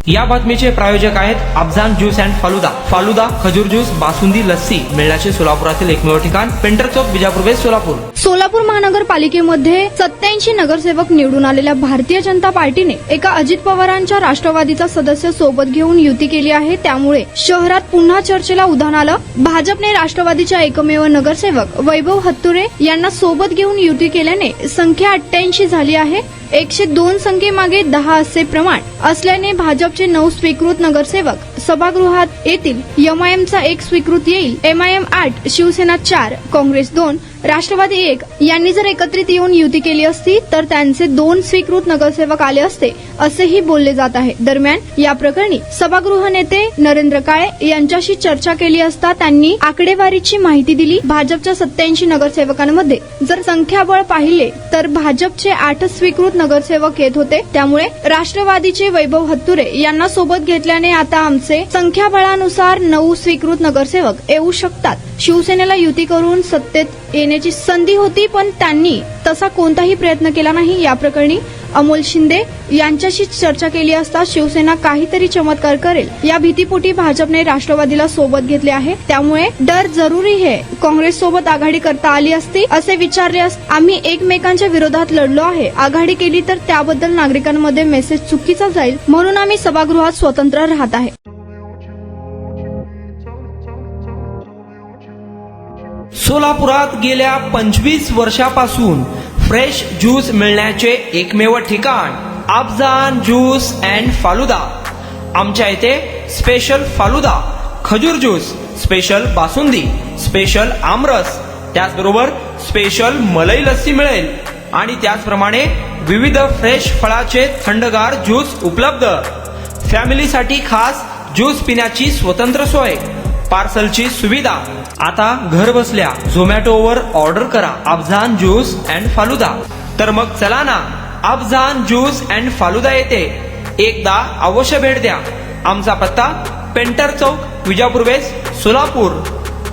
या बातमीचे प्रायोजक आहेत अफजान ज्यूस अँड फालुदा। फालुदा, खजूर ज्यूस, बासुंदी, लस्सी मिळण्याचे सोलापुरातील एकमेव ठिकाण पेंटर चौक, बिजापूर वेस्ट, सोलापूर। सोलापूर महानगरपालिकेमध्ये 87 नगरसेवक निवडून आलेल्या भारतीय जनता पार्टीने एका अजित पवारांच्या राष्ट्रवादीचा सदस्य सोबत घेऊन युती केली आहे। त्यामुळे शहरात पुन्हा चर्चेला उधाण आलं। भाजपने राष्ट्रवादीच्या एकमेव नगरसेवक वैभव हत्तुरे यांना सोबत घेऊन युती केल्याने संख्या 88 झाली आहे। 102 संख्येमागे 10 असे प्रमाण असल्याने भाजपचे 9 स्वीकृत नगरसेवक सभागृहात येतील। एमआयएमचा 1 स्वीकृत येईल। एमआयएम 8, शिवसेना 4, काँग्रेस 2, राष्ट्रवादी 1 यांनी जर एकत्रित येऊन युती केली असती तर त्यांचे 2 स्वीकृत नगरसेवक आले असते असेही बोलले जात आहे। दरम्यान या प्रकरणी सभागृह नेते नरेंद्र काळे यांच्याशी चर्चा केली असता त्यांनी आकडेवारीची माहिती दिली। भाजपच्या 87 नगरसेवकांमध्ये जर संख्याबळ पाहिले तर भाजपचे 8 स्वीकृत नगरसेवक येत होते। त्यामुळे राष्ट्रवादीचे वैभव हत्तुरे यांना सोबत घेतल्याने आता आमचे संख्याबळानुसार 9 स्वीकृत नगरसेवक येऊ शकतात। शिवसेनेला युती करून सत्तेत येण्याची संधी होती पण त्यांनी तसा कोणताही प्रयत्न केला नाही। या प्रकरणी अमोल शिंदे यांच्याशी चर्चा केली असता शिवसेना काहीतरी चमत्कार करेल या भीतीपोटी भाजपने राष्ट्रवादीला सोबत घेतले आहे। त्यामुळे डर जरुरी है काँग्रेस सोबत आघाडी करता आली असती असे विचारले असता आम्ही एकमेकांच्या विरोधात लढलो आहे। आघाडी केली तर त्याबद्दल नागरिकांमध्ये मेसेज चुकीचा जाईल म्हणून आम्ही सभागृहात स्वतंत्र राहत आहे। सोलापुरात गेल्या 25 वर्षापासून फ्रेश ज्यूस मिळण्याचे एकमेव ठिकाण अफजान ज्यूस अँड फालुदा। आमच्या इथे स्पेशल फालुदा, खजूर ज्यूस, स्पेशल बासुंदी, स्पेशल आमरस, त्याचबरोबर स्पेशल मलाई लस्सी मिळेल आणि त्याचप्रमाणे विविध फ्रेश फळाचे थंडगार ज्यूस उपलब्ध। फॅमिलीसाठी खास ज्यूस पिण्याची स्वतंत्र सोय, पार्सलची सुविधा। आता घर बसल्या झोमॅटोवर ऑर्डर करा अफजान ज्यूस अँड फालुदा। तर मग चला ना अफजान ज्यूस अँड फालुदा येथे एकदा अवश्य भेट द्या। आमचा पत्ता पेंटर चौक, बिजापूर वेस्ट, सोलापूर।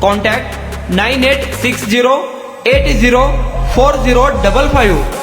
कॉन्टॅक्ट 9860804055।